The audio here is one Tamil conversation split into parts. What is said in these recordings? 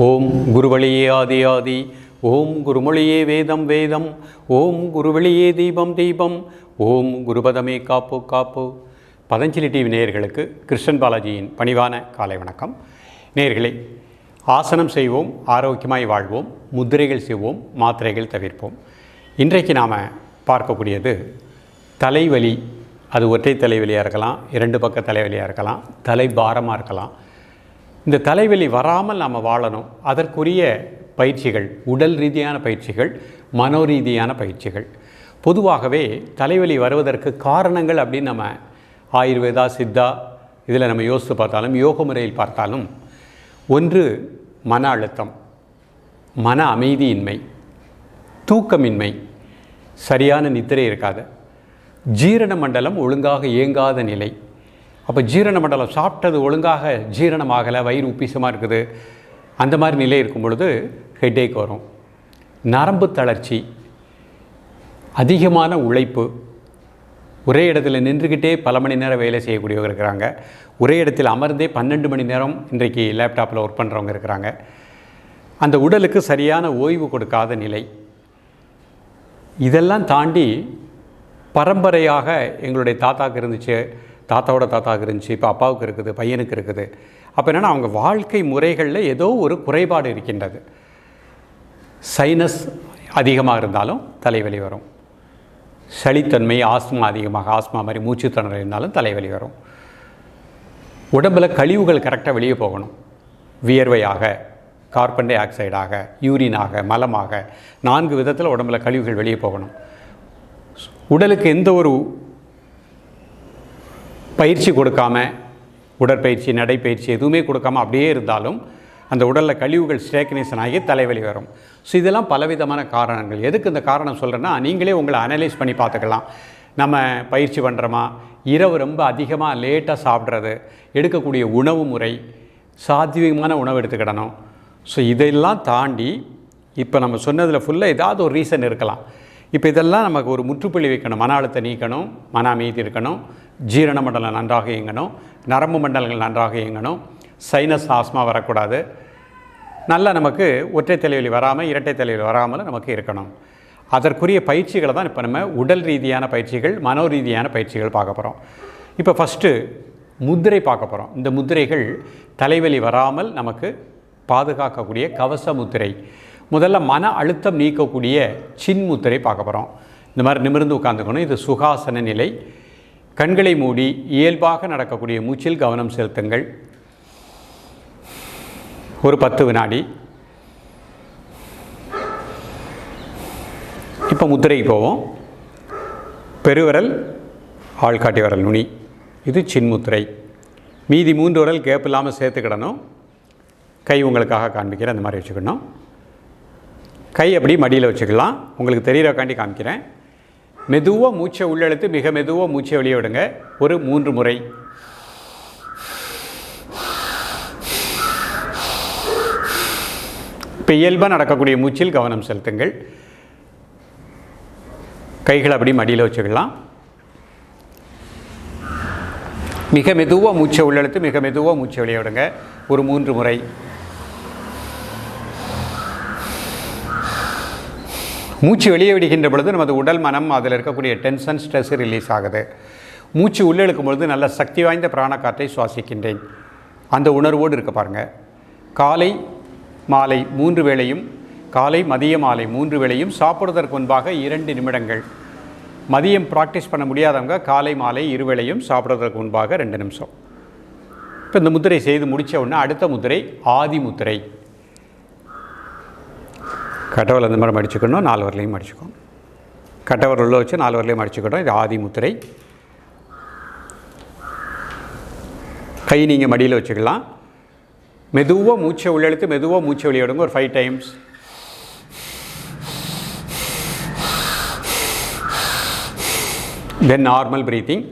ஓம் குருவழியே ஆதி ஆதி, ஓம் குருமொழியே வேதம் வேதம், ஓம் குருவழியே தீபம் தீபம், ஓம் குருபதமே காப்பு காப்பு. பதஞ்சலி டிவி நேயர்களுக்கு கிருஷ்ணன் பாலாஜியின் பணிவான காலை வணக்கம். நேயர்களே, ஆசனம் செய்வோம், ஆரோக்கியமாய் வாழ்வோம், முத்திரைகள் செய்வோம், மாத்திரைகள் தவிர்ப்போம். இன்றைக்கு நாம் பார்க்கக்கூடியது தலைவலி. அது ஒற்றை தலைவலியாக இருக்கலாம், இரண்டு பக்க தலைவலியாக இருக்கலாம், தலைபாரமாக இருக்கலாம். இந்த தலைவலி வராமல் நாம் வாழணும். அதற்குரிய பயிற்சிகள், உடல் ரீதியான பயிற்சிகள், மனோரீதியான பயிற்சிகள். பொதுவாகவே தலைவலி வருவதற்கு காரணங்கள் அப்படின்னு நம்ம ஆயுர்வேதா, சித்தா இதில் நம்ம யோசித்து பார்த்தாலும், யோக முறையில் பார்த்தாலும், ஒன்று மன அழுத்தம், மன அமைதியின்மை, தூக்கமின்மை, சரியான நித்திரை இருக்காது, ஜீரண மண்டலம் ஒழுங்காக இயங்காத நிலை. அப்போ ஜீரண மண்டலம் சாப்பிட்டது ஒழுங்காக ஜீரணமாகலை, வயிறு உப்பிசமாக இருக்குது, அந்த மாதிரி நிலை இருக்கும் பொழுது ஹெட்டேக் வரும். நரம்பு தளர்ச்சி, அதிகமான உழைப்பு, ஒரே இடத்துல நின்றுக்கிட்டே பல மணி நேரம் வேலை செய்யக்கூடியவங்க இருக்கிறாங்க. ஒரே இடத்தில் அமர்ந்தே 12 மணி நேரம் இன்றைக்கு லேப்டாப்பில் ஒர்க் பண்ணுறவங்க இருக்கிறாங்க. அந்த உடலுக்கு சரியான ஓய்வு கொடுக்காத நிலை. இதெல்லாம் தாண்டி பரம்பரையாக எங்களுடைய தாத்தாவுக்கு இருந்துச்சு, தாத்தாவோட தாத்தாவுக்கு இருந்துச்சு, இப்போ அப்பாவுக்கு இருக்குது, பையனுக்கு இருக்குது. அப்போ என்னென்னா அவங்க வாழ்க்கை முறைகளில் ஏதோ ஒரு குறைபாடு இருக்கின்றது. சைனஸ் அதிகமாக இருந்தாலும் தலைவலி வரும். சளித்தன்மை, ஆஸ்மா அதிகமாக, ஆஸ்மா மாதிரி மூச்சுத்திணறல் இருந்தாலும் தலைவலி வரும். உடம்பில் கழிவுகள் கரெக்டாக வெளியே போகணும். வியர்வையாக, கார்பன் டை ஆக்சைடாக, யூரினாக, மலமாக, 4 விதத்தில் உடம்பில் கழிவுகள் வெளியே போகணும். உடலுக்கு எந்த ஒரு பயிற்சி கொடுக்காம, உடற்பயிற்சி, நடைப்பயிற்சி எதுவுமே கொடுக்காமல் அப்படியே இருந்தாலும் அந்த உடலில் கழிவுகள் ஸ்டேக்னேஷன் ஆகி தலைவலி வரும். ஸோ இதெல்லாம் பலவிதமான காரணங்கள். எதுக்கு இந்த காரணம் சொல்கிறேன்னா, நீங்களே உங்களை அனலைஸ் பண்ணி பார்த்துக்கலாம். நம்ம பயிற்சி பண்ணுறோமா, இரவு ரொம்ப அதிகமாக லேட்டாக சாப்பிட்றது, எடுக்கக்கூடிய உணவு முறை, சாத்வீகமான உணவு எடுத்துக்கிடணும். ஸோ இதெல்லாம் தாண்டி இப்போ நம்ம சொன்னதில் ஃபுல்லாக ஏதாவது ஒரு ரீசன் இருக்கலாம். இப்போ இதெல்லாம் நமக்கு ஒரு முற்றுப்புள்ளி வைக்கணும். மன அழுத்தம் நீக்கணும், மன அமைதி இருக்கணும், ஜீரண மண்டலம் நன்றாக இயங்கணும், நரம்பு மண்டலங்கள் நன்றாக இயங்கணும், சைனஸ் ஆஸ்மா வரக்கூடாது, நல்லா நமக்கு ஒற்றை தலைவலி வராமல், இரட்டை தலைவலி வராமல் நமக்கு இருக்கணும். அதற்குரிய பயிற்சிகளை தான் இப்போ நம்ம உடல் ரீதியான பயிற்சிகள், மனோரீதியான பயிற்சிகள் பார்க்க போகிறோம். இப்போ ஃபஸ்ட்டு முத்திரை பார்க்க போகிறோம். இந்த முத்திரைகள் தலைவலி வராமல் நமக்கு பாதுகாக்கக்கூடிய கவச முத்திரை. முதல்ல மன அழுத்தம் நீக்கக்கூடிய சின் முத்திரை பார்க்க போகிறோம். இந்த மாதிரி நிமிர்ந்து உட்காந்துக்கணும். இது சுகாசன நிலை. கண்களை மூடி இயல்பாக நடக்கக்கூடிய மூச்சில் கவனம் செலுத்துங்கள். ஒரு 10 வினாடி. இப்போ முத்திரைக்கு போவோம். பெருவிரல், ஆள்காட்டி விரல் நுனி, இது சின் முத்திரை. மீதி 3 விரல் கேப் இல்லாமல் சேர்த்துக்கிடணும். கை உங்களுக்காக காண்பிக்கிறேன், அந்த மாதிரி வச்சுக்கணும். கை அப்படி மடியில் வச்சுக்கலாம். உங்களுக்கு தெரியறக்காண்டி காமிக்கிறேன். மெதுவாக மூச்சை உள்ளெழுத்து மிக மெதுவாக மூச்சை வெளியே விடுங்க. ஒரு 3 முறை. இப்போ இயல்பாக நடக்கக்கூடிய மூச்சில் கவனம் செலுத்துங்கள். கைகளை அப்படி மடியில் வச்சுக்கலாம். மிக மெதுவாக மூச்சை உள்ளெழுத்து மிக மெதுவாக மூச்சை வெளியே விடுங்க. ஒரு 3 முறை. மூச்சு வெளியே விடுகின்ற பொழுது நமது உடல், மனம், அதில் இருக்கக்கூடிய டென்ஷன், ஸ்ட்ரெஸ் ரிலீஸ் ஆகுது. மூச்சு உள்ளே இழுக்கும் பொழுது நல்ல சக்தி வாய்ந்த பிராணக்காற்றை சுவாசிக்கின்றேன். அந்த உணர்வோடு இருக்க பாருங்கள். காலை மாலை 3 வேளையும், காலை மதிய மாலை 3 வேளையும் சாப்பிடுவதற்கு முன்பாக 2 நிமிடங்கள். மதியம் ப்ராக்டிஸ் பண்ண முடியாதவங்க காலை மாலை 2 வேளையும் சாப்பிடுவதற்கு முன்பாக 2 நிமிஷம். இப்போ இந்த முத்திரை செய்து முடித்த உடனே அடுத்த முத்திரை ஆதி முத்திரை. கட்டவரில் இந்த மாதிரி மடிச்சுக்கணும், 4 விரலையும் மடிச்சுக்கணும். கட்டவர் உள்ள வச்சு 4 விரலையும் மடிச்சுக்கணும். இது ஆதி முத்திரை. கை நீங்கள் மடியில் வச்சுக்கலாம். மெதுவாக மூச்சை உள்ளெழுத்து மெதுவாக மூச்சை வெளியே விடுங்க. ஒரு 5 டைம்ஸ். தென் நார்மல் ப்ரீத்திங்.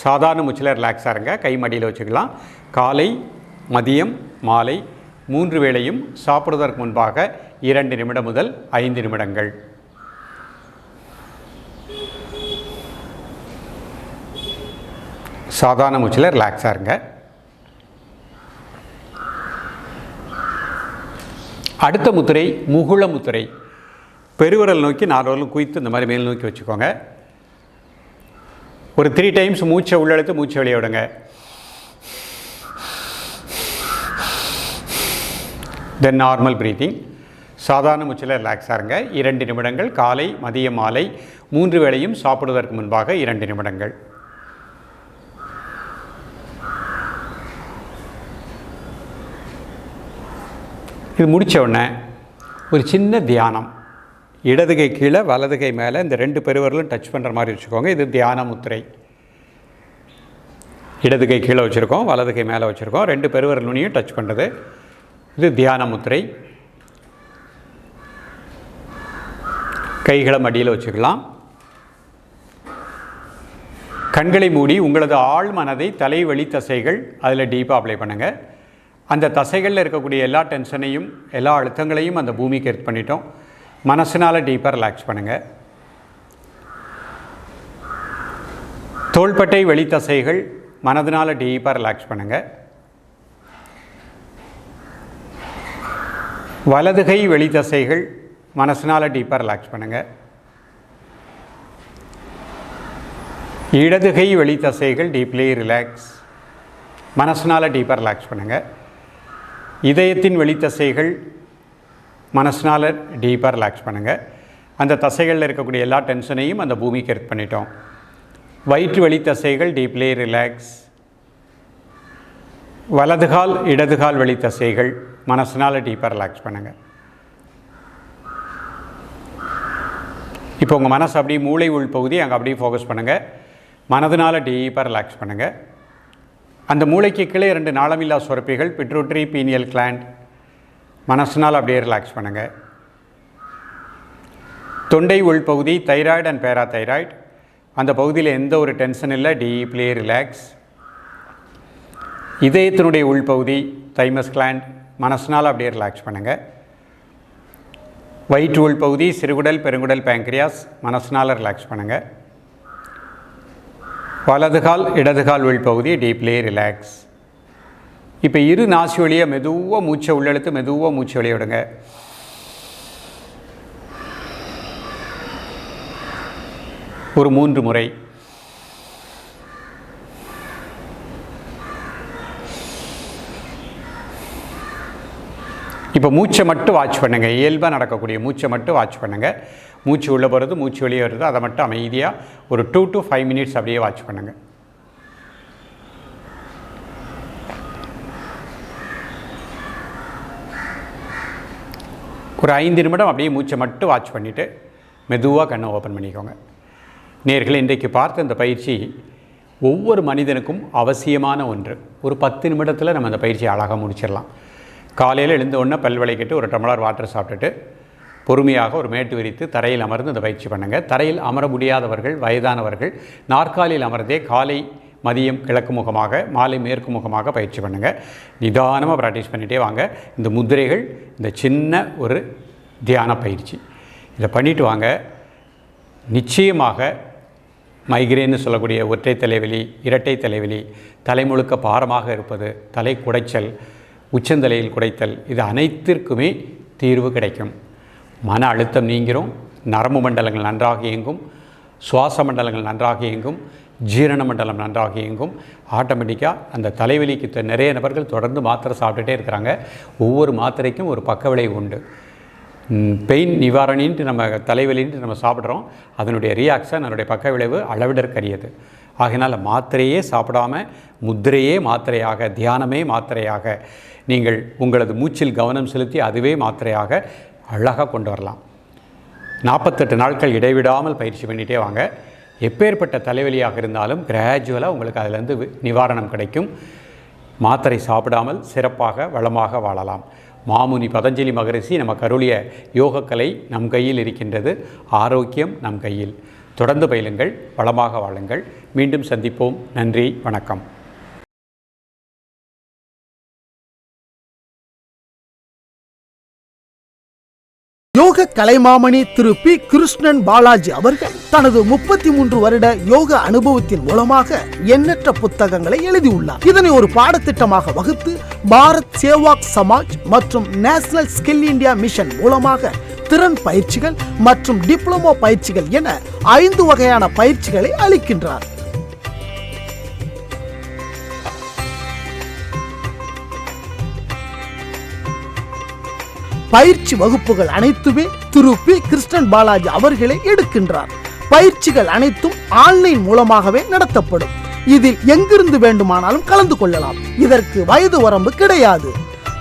சாதாரண மூச்சில் ரிலாக்ஸாக இருங்க. கை மடியில் வச்சுக்கலாம். காலை மதியம் மாலை 3 வேளையும் சாப்பிடுவதற்கு முன்பாக 2 நிமிடம் முதல் 5 நிமிடங்கள். சாதாரண மூச்சில் ரிலாக்ஸாக இருங்க. அடுத்த முத்திரை முகுள முத்திரை. பெருவிரல் நோக்கி 4 விரலும் குவித்து இந்த மாதிரி மேல் நோக்கி வச்சுக்கோங்க. ஒரு 3 டைம்ஸ் மூச்சை உள்ளெழுத்து மூச்சை வெளியே விடுங்க. தென் நார்மல் ப்ரீத்திங். சாதாரண மூச்சில் ரிலாக்ஸாக இருங்க. 2 நிமிடங்கள். காலை, மதியம், மாலை 3 வேளையும் சாப்பிடுவதற்கு முன்பாக 2 நிமிடங்கள். இது முடித்த உடனே ஒரு சின்ன தியானம். இடது கை கீழே வலது கை மேலே இந்த 2 பெருவரலும் டச் பண்ணுற மாதிரி வச்சுக்கோங்க. இது தியான முத்திரை. இடது கை கீழே வச்சுருக்கோம், வலது கை மேலே வச்சுருக்கோம். 2 பெருவரல் நுனியும் டச் பண்ணுறது. இது தியான முத்திரை. கைகளை மடியில் வச்சுக்கலாம். கண்களை மூடி உங்களது ஆழ் மனதை தலைவலி தசைகள் அதில் டீப்பாக அப்ளை பண்ணுங்கள். அந்த தசைகளில் இருக்கக்கூடிய எல்லா டென்ஷனையும் எல்லா அழுத்தங்களையும் அந்த பூமிக்கு எர்த் பண்ணிட்டோம். மனசினால் டீப்பாக ரிலாக்ஸ் பண்ணுங்கள். தோள்பட்டை வெளி தசைகள் மனதினால் டீப்பாக ரிலாக்ஸ் பண்ணுங்கள். வலதுகை வெளி தசைகள் மனசினால் டீப்பாக ரிலாக்ஸ் பண்ணுங்கள். இடதுகை வெளி தசைகள் டீப்லி ரிலாக்ஸ், மனசினால் டீப்பாக ரிலாக்ஸ் பண்ணுங்கள். இதயத்தின் வெளி தசைகள் மனசினால் டீப்பாக ரிலாக்ஸ் பண்ணுங்கள். அந்த தசைகளில் இருக்கக்கூடிய எல்லா டென்ஷனையும் அந்த பூமிக்கு எர்த் பண்ணிட்டோம். வயிற்று வெளி தசைகள் டீப்லி ரிலாக்ஸ். வலதுகால் இடதுகால் வெளி தசைகள் மனசினால் டீப்பாக ரிலாக்ஸ் பண்ணுங்கள். இப்போ உங்கள் மனசு அப்படியே மூளை உள் பகுதி அங்கே அப்படியே ஃபோக்கஸ் பண்ணுங்கள். மனதினால் டீப்பாக ரிலாக்ஸ் பண்ணுங்கள். அந்த மூளைக்கு கீழே 2 நாளமில்லா சுரப்பிகள், பிட்ரூட்ரி, பீனியல் கிளாண்ட், மனசினால் அப்படியே ரிலாக்ஸ் பண்ணுங்கள். தொண்டை உள்பகுதி தைராய்டு அண்ட் பேராதைராய்டு, அந்த பகுதியில் எந்த ஒரு டென்ஷன் இல்லை, டீப்லி ரிலாக்ஸ். இதயத்தினுடைய உள்பகுதி தைமஸ் கிளாண்ட், மனசினால் அப்படியே ரிலாக்ஸ் பண்ணுங்கள். வயிற்று உள்பகுதி சிறுகுடல், பெருங்குடல், பேங்க்ரியாஸ், மனசினால் ரிலாக்ஸ் பண்ணுங்கள். வலதுகால் இடதுகால் உள்பகுதி டீப்லி ரிலாக்ஸ். இப்போ இரு நாசி வழியாக மெதுவாக மூச்சை உள்ளெழுத்து மெதுவாக மூச்சை வெளியே விடுங்க. ஒரு 3 முறை. இப்போ மூச்சை மட்டும் வாட்ச் பண்ணுங்கள். இயல்பாக நடக்கக்கூடிய மூச்சை மட்டும் வாட்ச் பண்ணுங்கள். மூச்சு உள்ளே போகிறது, மூச்சு வெளியே வருது, அதை மட்டும் அமைதியாக ஒரு 2 to 5 மினிட்ஸ் அப்படியே வாட்ச் பண்ணுங்கள். ஒரு 5 நிமிடம் அப்படியே மூச்சை மட்டும் வாட்ச் பண்ணிவிட்டு மெதுவாக கண்ணை ஓப்பன் பண்ணிக்கோங்க. நேயர்களே, இன்றைக்கு பார்த்த இந்த பயிற்சி ஒவ்வொரு மனிதனுக்கும் அவசியமான ஒன்று. ஒரு 10 நிமிடத்தில் நம்ம அந்த பயிற்சியை அழகாக முடிச்சிடலாம். காலையில் எழுந்த உடனே பல் விளக்கிட்டு ஒரு டம்ளர் வாட்டர் சாப்பிட்டுட்டு பொறுமையாக ஒரு மேட்டு விரித்து தரையில் அமர்ந்து இந்த பயிற்சி பண்ணுங்கள். தரையில் அமர முடியாதவர்கள், வயதானவர்கள் நாற்காலியில் அமர்ந்தே காலை மதியம் கிழக்கு முகமாக, மாலை மேற்கு முகமாக பயிற்சி பண்ணுங்கள். நிதானமாக ப்ராக்டிஸ் பண்ணிகிட்டே வாங்க. இந்த முத்திரைகள், இந்த சின்ன ஒரு தியான பயிற்சி இதை பண்ணிவிட்டு வாங்க. நிச்சயமாக மைக்ரேன்னு சொல்லக்கூடிய ஒற்றை தலைவலி, இரட்டை தலைவலி, தலைமுழுக்க பாரமாக இருப்பது, தலை குடைச்சல், உச்சந்தலையில் குடைத்தல், இது அனைத்திற்குமே தீர்வு கிடைக்கும். மன அழுத்தம் நீங்கிறோம். நரம்பு மண்டலங்கள் நன்றாக இயங்கும், சுவாச மண்டலங்கள் நன்றாக இயங்கும், ஜீரண மண்டலம் நன்றாக இயங்கும். ஆட்டோமேட்டிக்காக அந்த தலைவலிக்கு நிறைய நபர்கள் தொடர்ந்து மாத்திரை சாப்பிட்டுட்டே இருக்கிறாங்க. ஒவ்வொரு மாத்திரைக்கும் ஒரு பக்க விளைவு உண்டு. பெயின் நிவாரணின்ட்டு நம்ம தலைவலின்ட்டு நம்ம சாப்பிட்றோம். அதனுடைய ரியாக்ஷன், அதனுடைய பக்க விளைவு அளவிடற்கரியது. ஆகையினால் மாத்திரையே சாப்பிடாமல் முத்திரையே மாத்திரையாக, தியானமே மாத்திரையாக, நீங்கள் உங்களது மூச்சில் கவனம் செலுத்தி அதுவே மாத்திரையாக அழகாக கொண்டு வரலாம். 48 நாட்கள் இடைவிடாமல் பயிற்சி பண்ணிகிட்டே வாங்க. எப்பேற்பட்ட தலைவலியாக இருந்தாலும் கிராஜுவலாக உங்களுக்கு அதிலேருந்து நிவாரணம் கிடைக்கும். மாத்திரை சாப்பிடாமல் சிறப்பாக வளமாக வாழலாம். மாமுனி பதஞ்சலி மகரிஷி நமக்கு அருளிய யோகக்கலை நம் கையில் இருக்கின்றது. ஆரோக்கியம் நம் கையில். தொடர்ந்து பயிலுங்கள், வளமாக வாழுங்கள். மீண்டும் சந்திப்போம். நன்றி, வணக்கம். யோக கலைமாமணி திரு பி கிருஷ்ணன் பாலாஜி அவர்கள் தனது 33 வருட யோக அனுபவத்தின் மூலமாக எண்ணற்ற புத்தகங்களை எழுதியுள்ளார். இதனை ஒரு பாடத்திட்டமாக வகுத்து பாரத் சேவாக் சமாஜ் மற்றும் நேஷனல் ஸ்கில் இந்தியா மிஷன் மூலமாக திறன் பயிற்சிகள் மற்றும் டிப்ளமோ பயிற்சிகள் என 5 வகையான பயிற்சிகளை அளிக்கின்றார். பயிற்சி வகுப்புகள் அனைத்துமே திரு பி கிருஷ்ணன் பாலாஜி அவர்களே எடுக்கின்றார். பயிற்சிகள் அனைத்தும் ஆன்லைன் மூலமாகவே நடத்தப்படும். இதில் எங்கிருந்து வேண்டுமானாலும் கலந்து கொள்ளலாம். இதற்கு வயது வரம்பு கிடையாது.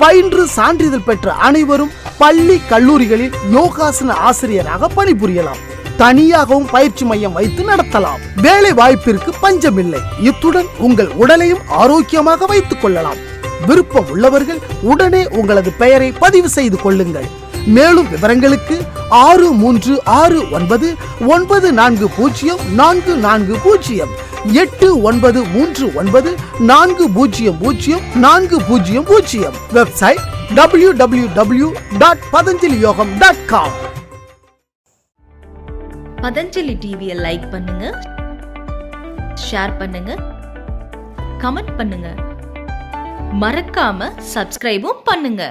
பயின்று சான்றிதழ் பெற்ற அனைவரும் பள்ளி கல்லூரிகளில் யோகாசன ஆசிரியராக பணிபுரியலாம். தனியாகவும் பயிற்சி மையம் வைத்து நடத்தலாம். வேலை வாய்ப்பிற்கு பஞ்சமில்லை. இத்துடன் உங்கள் உடலையும் ஆரோக்கியமாக வைத்துக் கொள்ளலாம். விருப்பம் உள்ளவர்கள் உடனே உங்களது பெயரை பதிவு செய்து கொள்ளுங்கள். மேலும் விவரங்களுக்கு 6369 940440 8939400400 வெப்சைட் www.patanjaliyogam.com. பதஞ்சலி டிவியை லைக் பண்ணுங்க, ஷேர் பண்ணுங்க, கமெண்ட் பண்ணுங்க, மறக்காம சப்ஸ்கிரைபும் பண்ணுங்க.